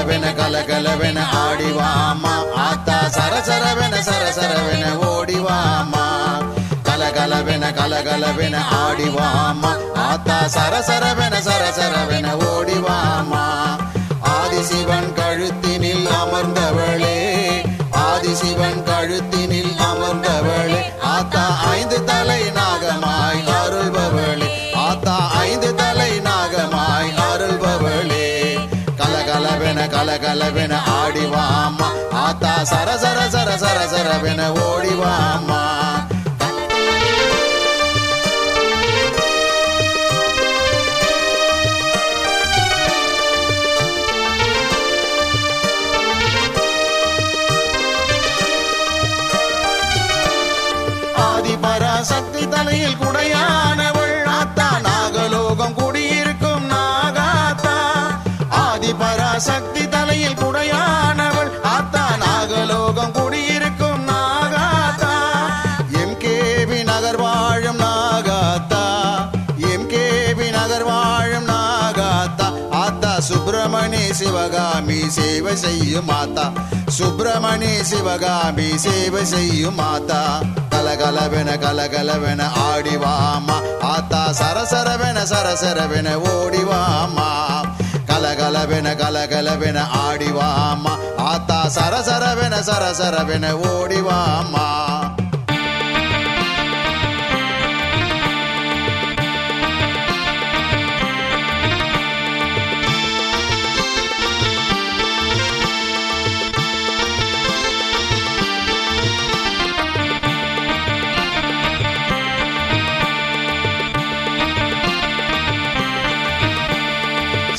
கலகலவென கலகலவென ஆடிவாமா ஆத்தா சரசரவென சரசரவென ஓடிவாமா கலகலவென கலகலவென ஆடிவாமா ஆத்தா சரசரவென சரசரவென ஓடிவாமா ஆதிசிவன் கழுத்தினில் அமர்ந்தவளே ஆதிசிவன் கழுத்தினில் அமர்ந்தவளே ஆத்தா 5 தலை நாகமாய் அருள்பவளே ஆத்தா 5 தலை நாகமாய் அருள்பவளே கலகலவென கலகலவென ஆடிவாமா ஆத்தா சரசர சர சரசரவென ஓடிவாமா சக்தி தலையில் குடையானவள் ஆத்தா நாகலோகம் குடியிருக்கும் நாகாத்தா ஆதிபராசக்தி தலையில் குடையானவள் ஆத்தா நாகலோகம் குடியிருக்கும் நாகாத்தா எம்கேபி நகர் வாழும் நாகாத்தா எம்கேபி நகர் வாழும் நாகாத்தா ஆத்தா சுப்பிரமணி சிவகாமி சேவை செய்யும் மாதா சுப்பிரமணி சிவகாமி சேவை செய்யும் மாதா கலகலவென கலகலவென ஆடிவாமா ஆத்தா சரசரவென சரசரவென ஓடிவாமா கலகலவென கலகலவென ஆடிவாமா ஆத்தா சரசரவென சரசரவென ஓடிவாமா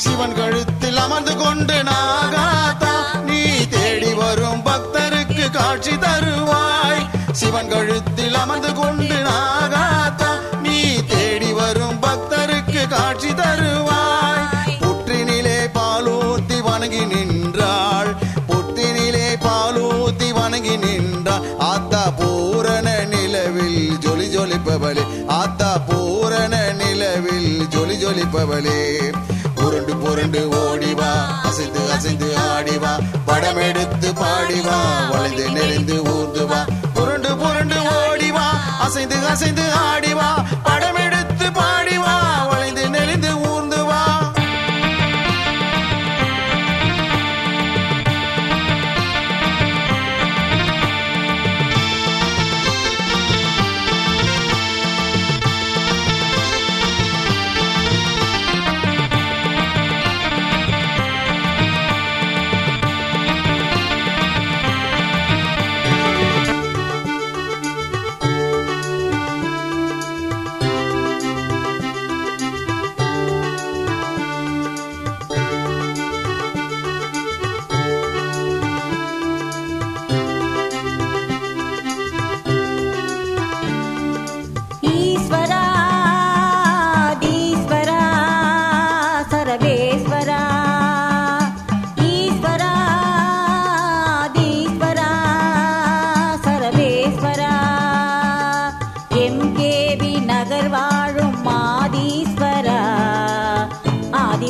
சிவன் கழுத்தில் அமர்ந்து கொண்டு நாகாத்தா நீ தேடி வரும் பக்தருக்கு காட்சி தருவாய் சிவன் கழுத்தில் அமர்ந்து கொண்டு நாகாத்தா நீ தேடி வரும் பக்தருக்கு காட்சி தருவாய் புற்றினிலே பாலூத்தி வணங்கி நின்றாள் புற்றினிலே பாலூத்தி வணங்கி நின்றாள் ஆத்தா பூரண நிலவில் ஜொலி ஜொலிப்பவளே ஆத்தா பூரண நிலவில் ஜொலி ஜொலிப்பவளே புரண்டு புரண்டு ஓடிவா அசைந்து அசைந்து ஆடிவா படம் எடுத்து பாடிவா வளைந்து நெளிந்து ஊர்ந்துவா புரண்டு புரண்டு ஓடிவா அசைந்து அசைந்து ஆடிவா படம் எடுத்து பாடிவா வளைந்து நெளிந்து ஊர்ந்துவா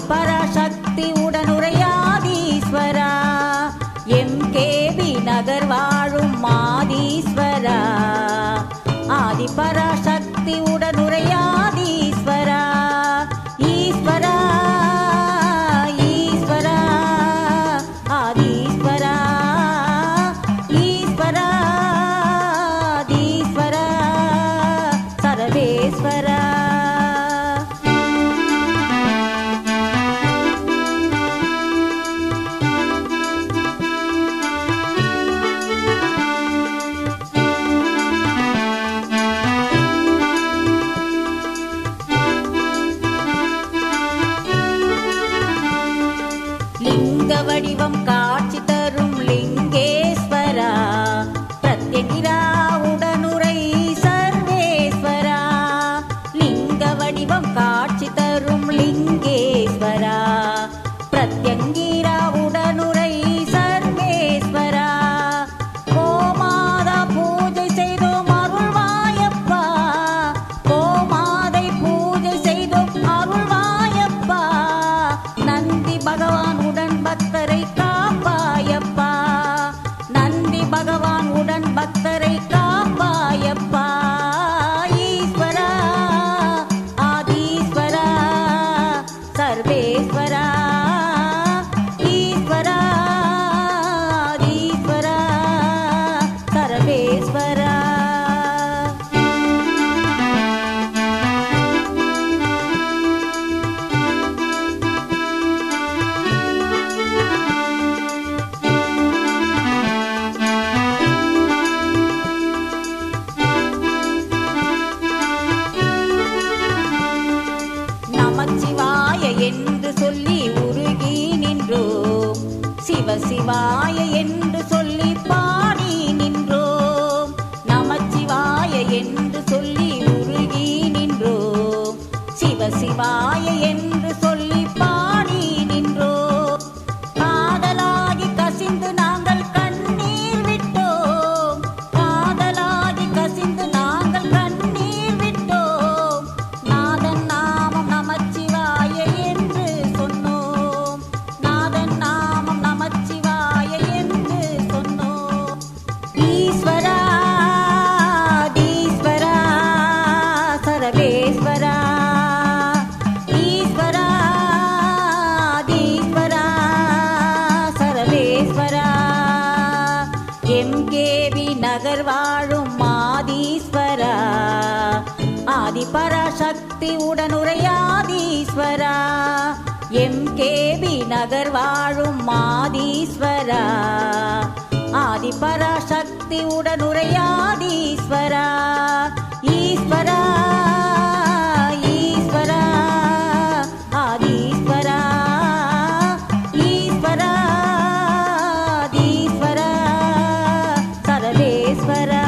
பராசக்தி உடனுரையாதீஸ்வரா எம்கேபி நகர் வாழும் மாதீஸ்வரா ஆதி பராசக்தி உடனுரையாதீஸ்வரா ஈஸ்வரா ஈஸ்வரா ஆதீஸ்வரா ஈஸ்வரா ஆதீஸ்வரா சர்வேஸ்வரா வடிவம் காட்சி தரும் லிங்கேஸ்வரா பிரத்யங்கிரா உடனுரை சர்வேஸ்வரா லிங்க வடிவம் காட்சி தரும் லிங்கேஸ்வரா பிரத்யங்கிரா உடனுரை சர்வேஸ்வரா கோமாதா பூஜை செய்தோம் அருள்வாயப்பா கோமாதை பூஜை செய்தோம் அருள்வாயப்பா நந்தி பகவான் உடன் பக்தரை சிவசிவாய என்று சொல்லி பாடி நின்றோம். நமச்சிவாய என்று சொல்லி உருகி நின்றோம். சிவசிவாய என்று சொல்லி பாடி நின்றோம். காதலாகி கசிந்து நாங்கள் கண்ணீர் விட்டோம். காதலாகி கசிந்து நாங்கள் கண்ணீர் விட்டோம். நாதன் நாமம் நமச்சிவாய என்று சொன்னோம். நாதன் நாமம் நமச்சிவாய என்று சொன்னோம். ஈஸ்வரா தீஸ்வரா சரவேஸ்வரா ஈஸ்வரா தீஸ்வரா சரவேஸ்வரா எம்கேவி நகர் வாழும் ஆதீஸ்வரா ஆதிபராசக்தி உடனுரையாதீஸ்வரா எம்கேவி நகர் வாழும் ஆதீஸ்வரா ஆதிபராசக்தி உடனுரையாதீஸ்வரா ஈஸ்வரா ஈஸ்வரா ஆதீஸ்வரா ஈஸ்வரா தீஸ்வரா சரவேஸ்வரா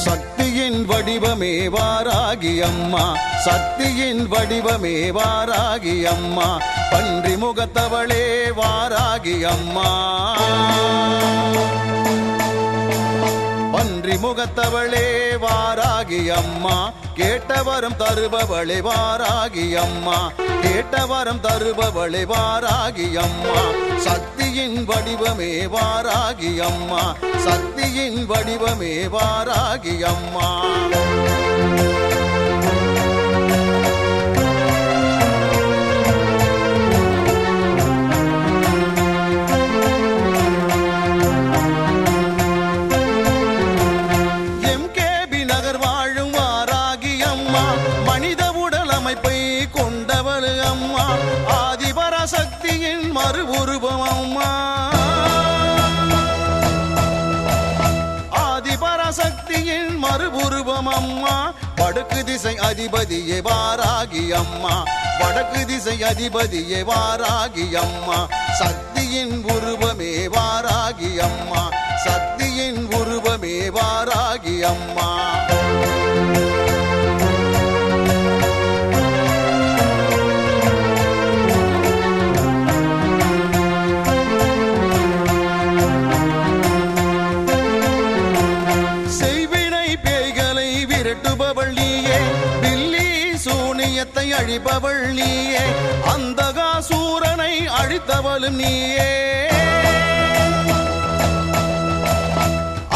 சக்தியின் வடிவமே வாராகி அம்மா சக்தியின் வடிவமே வாராகி அம்மா பன்றி முகத்தவளே வாராகி அம்மா பன்றி முகத்தவளே வாராகி அம்மா கேட்டவரம் தருபவளே வாராகி அம்மா கேட்டவரம் தருபவளே வாராகி அம்மா சக்தியின் வடிவமே வாராகி அம்மா சக்தியின் வடிவமே வாராகி அம்மா எம்கேபி நகர் வாழும் வாராகி அம்மா மனித உடல் அமைப்பை கொண்டவள் அம்மா ஆதிபராசக்தியின் மறு உருவம் அம்மா ஆதிபராசக்தியின் மறு உருவம் அம்மா வடக்கு திசை அதிபதியே வாராகி அம்மா வடக்கு திசை அதிபதியே வாராகி அம்மா சக்தியின் உருவமே வாராகி அம்மா சக்தியின் உருவமே வாராகி அம்மா செய்வினை பேய்களை விரட்டுபவள் நீயே பில்லி சூனியத்தை அழிப்பவள் நீயே அந்தகாசூரனை அழித்தவளும் நீயே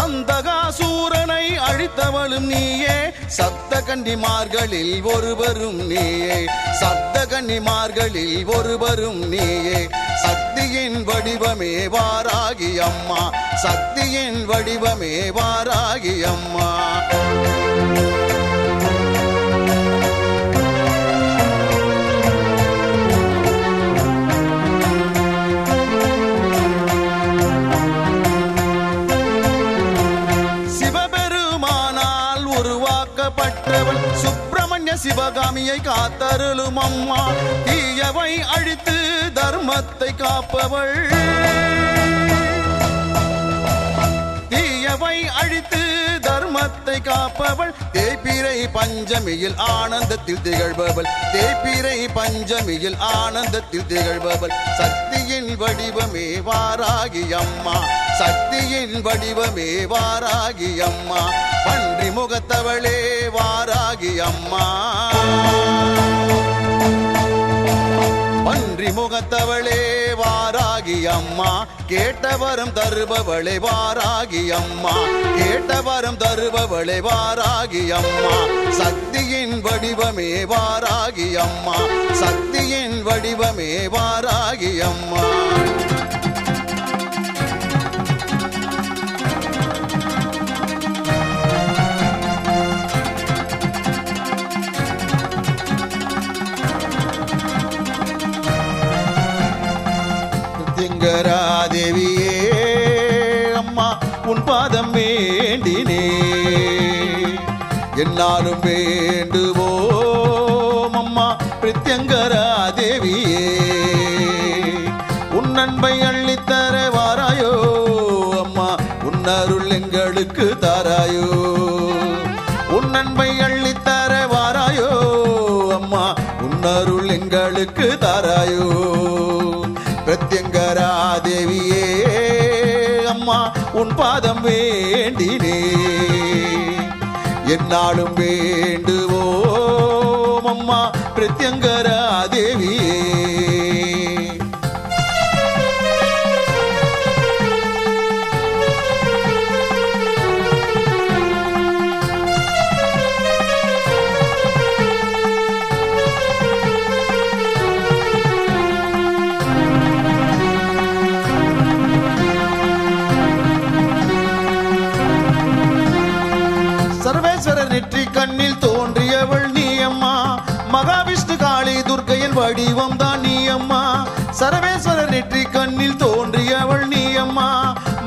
அந்தகாசூரனை அழித்தவளும் நீயே சப்த கன்னிமார்களில் ஒருவரும் நீயே சப்த கன்னிமார்களில் ஒருவரும் நீயே சக்தியின் வடிவமே வாராகி அம்மா சக்தியின் வடிவமே வாராகி அம்மா சிவபெருமானால் உருவாக்கப்பட்டவள் சுப்பிரமணிய சிவகாமியை காத்தருளும் அம்மா தீயவை அழித்து தர்மத்தை காப்பவள் தீயவை அழித்து தர்மத்தை காப்பவள் தேய்பிறை பஞ்சமியில் ஆனந்தத்தில் திகழ்பவள் தேய்பிறை பஞ்சமியில் ஆனந்தத்தில் திகழ்பவள் சக்தியின் வடிவமே வாராகி அம்மா சக்தியின் வடிவமே வாராகி அம்மா பன்றி முகத்தவளே வாராகி அம்மா பன்றி முகத்தவளே வாராகி அம்மா கேட்டவரம் தருபவளே வாராகி அம்மா கேட்டவரம் தருபவளே வாராகி அம்மா சக்தியின் வடிவமே வாராகி அம்மா சக்தியின் வடிவமே வாராகி அம்மா பிரத்யங்கரா தேவியே அம்மா உன் பாதம் வேண்டினே என்னாலும் வேண்டுவோம் அம்மா பிரத்யங்கரா தேவியே உன் அன்பை அள்ளித்தர வாராயோ அம்மா உன் அருள் எங்களுக்கு தாராயோ உன் அன்பை அள்ளித்தர வாராயோ அம்மா உன் அருள் எங்களுக்கு தாராயோ பிரத்யங்கரா தேவியே அம்மா உன் பாதம் வேண்டினே என்னாலும் வேண்டுவோம் அம்மா பிரத்யங்கரா தேவியே சர்வேஸ்வரர் நெற்றி கண்ணில் தோன்றியவள் நீ அம்மா மகாவிஷ்ணு காளி துர்க்கையின் வடிவம் தான் நீ அம்மா சர்வேஸ்வரர் நெற்றி கண்ணில் தோன்றியவள் நீ அம்மா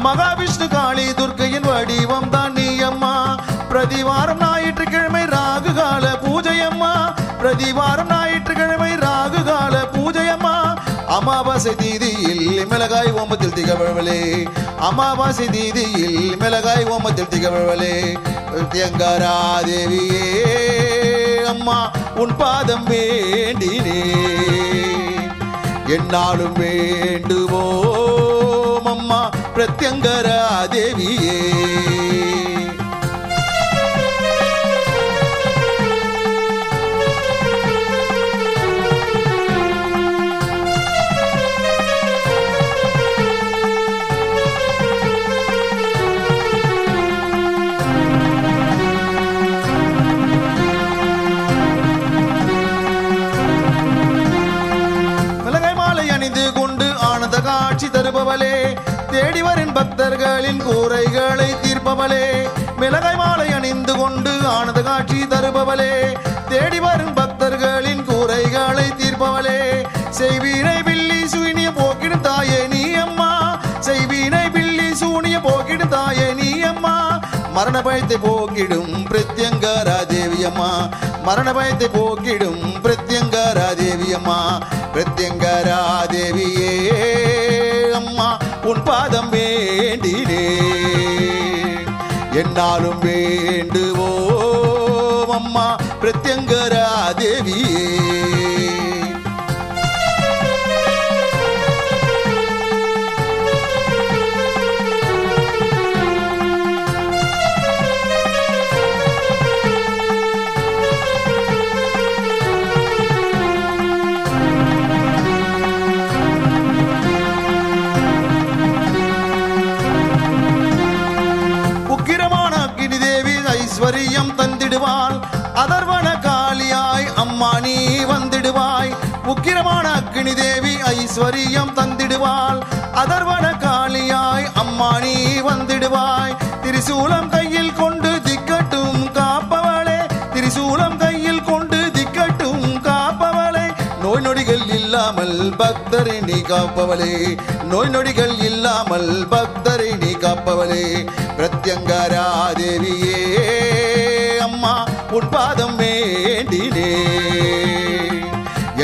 மகாவிஷ்ணு காளி துர்க்கையின் வடிவம் தான் நீ அம்மா பிரதிவாரம் ஞாயிற்றுக்கிழமை ராகுகால பூஜை அம்மா பிரதிவாரம் ஞாயிற்றுக்கிழமை ராகுகால பூஜை அம்மா அமாவாசை தீதியில் மிளகாய் ஓமத்தில் திகழ்வளே அமாவாசை தீதியில் மிளகாய் ஓமத்தில் திகழ்வளே பிரத்யங்கரா தேவியே அம்மா உன் பாதம் வேண்டினே என்னாலும் வேண்டுவோம் அம்மா பிரத்யங்கரா தேவியே காட்சி தருபவளே தேடி வரும் பக்தர்களின் கூரைகளை தீர்ப்பவளே மிளகாய் மாலை அணிந்து கொண்டு ஆனந்த காட்சி தருபவளே தேடி வரும் பக்தர்களின் கூரைகளை தீர்ப்பவளே செய்வீனை பில்லி சூனிய போக்கிடும் தாயே நீ அம்மா செய்வீனை பில்லி சூனிய போக்கிடும் தாயே நீ அம்மா மரண பயத்தை போக்கிடும் பிரத்யங்கரா தேவியம்மா மரண பயத்தை போக்கிடும் பிரத்யங்கரா தேவியம்மா பிரத்யங்கரா தேவியே அம்மா உன் பாதம் வேண்டினே என்னாலும் வேண்டுவோம் அம்மா பிரத்யங்கரா தேவியே ஐஸ்வரியம் தந்திடுவாள் அதர்வன காளியாய் அம்மா நீ வந்திடுவாய் உக்கிரமான அக்னி தேவி ஐஸ்வரியம் தந்திடுவாள் அதர்வன காளியாய் அம்மா நீ வந்திடுவாய் திரிசூலம் கையில் கொண்டு திக்கட்டும் காப்பவளே திரிசூலம் கையில் கொண்டு திக்கட்டும் காப்பவளே நோய் நொடிகள் இல்லாமல் பக்தரை நீ காப்பவளே நோய் நொடிகள் இல்லாமல் பக்தரை நீ காப்பவளே பிரத்யங்கரா தேவியே அம்மா உன் பாதம் வேண்டினே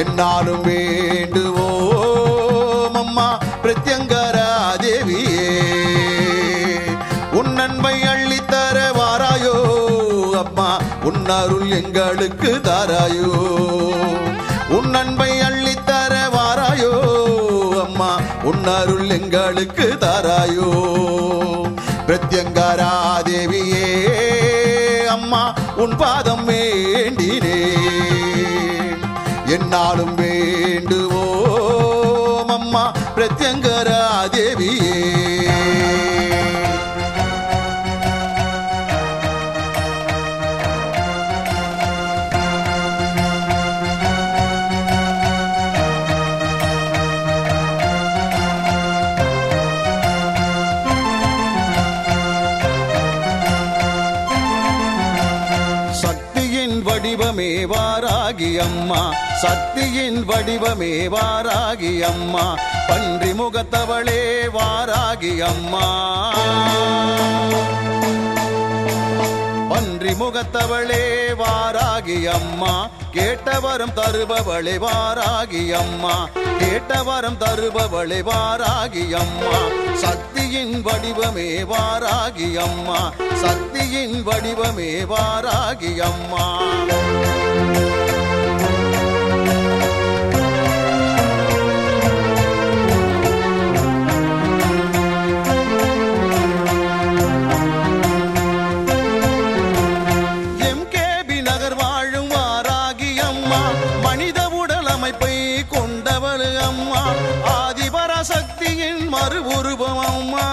என்னாலும் வேண்டுவோம் அம்மா பிரத்யங்கரா தேவியே உன் அன்பை அள்ளித்தர வாராயோ அம்மா உன் அருள் எங்களுக்கு தாராயோ உன் அன்பை அள்ளித்தர வாராயோ அம்மா உன் அருள் எங்களுக்கு தாராயோ பிரத்யங்கரா தேவியே அம்மா உன் பாதம் வேண்டினே என்னாலும் வேண்டுவோம் அம்மா பிரத்யங்கரா தேவியே சக்தியின் வடிவமே வாராகி அம்மா, சக்தியின் வடிவமே வாராகி அம்மா, பன்றி முகத்தவளே வாராகி அம்மா, பன்றி முகத்தவளே வாராகி அம்மா, கேட்டவரம் தருபவளே வாராகி அம்மா, கேட்டவரம் தருபவளே வாராகி அம்மா, சக்தியின் வடிவமே வாராகி அம்மா, சக்தியின் வடிவமே வாராகி அம்மா. சக்தியின் மறு உருவம் அம்மா,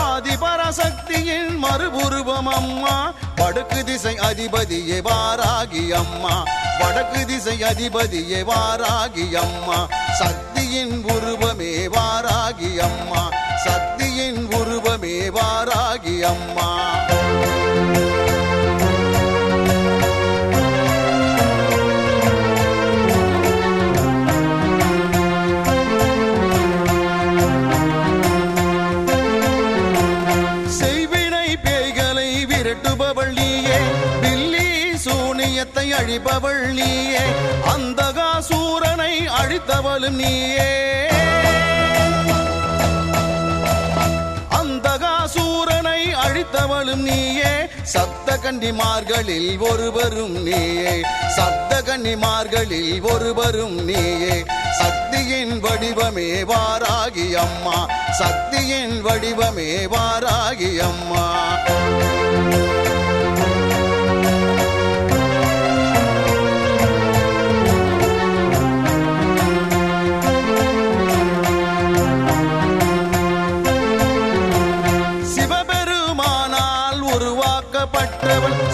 ஆதிபராசக்தியின் மறு உருவம் அம்மா, வடக்கு திசை அதிபதியே வாராகி அம்மா, வடக்கு திசை அதிபதியே வாராகி அம்மா, சக்தியின் உருவமே வாராகி அம்மா, சக்தியின் உருவமே வாராகி அம்மா. அழிப்பவள் நீயே, அந்தகாசூரனை அழித்தவளும் நீயே, அந்தகாசூரனை அழித்தவளும் நீயே, சப்த கன்னிமார்களில் ஒருவரும் நீயே, சப்த கன்னிமார்களில் ஒருவரும் நீயே, சக்தியின் வடிவமே வாராகி அம்மா, சக்தியின் வடிவமே வாராகி அம்மா.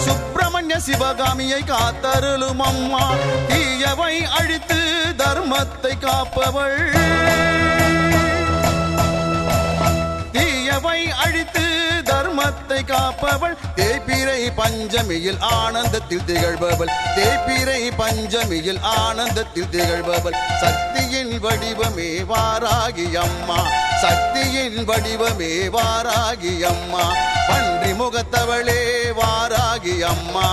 சுப்பிரமணிய சிவகாமியை காத்தருளும் அம்மா, தீயவை அழித்து தர்மத்தை காப்பவள், தீயவை அழித்து தர்மத்தை காப்பவள், தேய்பிறை பஞ்சமியில் ஆனந்தத்தில் திகழ்பவள், தேய்பிறை பஞ்சமியில் ஆனந்தத்தில் திகழ்பவள், சக்தியின் வடிவமே வாராகி அம்மா, சக்தியின் வடிவமே வாராகி அம்மா, பன்றி முகத்தவளே வாராகி அம்மா,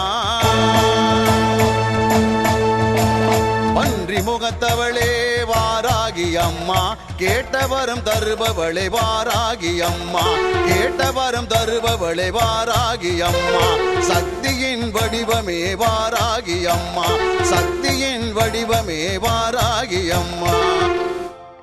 பன்றி முகத்தவளே வாராகி அம்மா, கேட்டவரம் தருபவளே வாராகி அம்மா, கேட்டவரம் தருபவளே வாராகி அம்மா, சக்தியின் வடிவமே வாராகி அம்மா, சக்தியின் வடிவமே வாராகி அம்மா.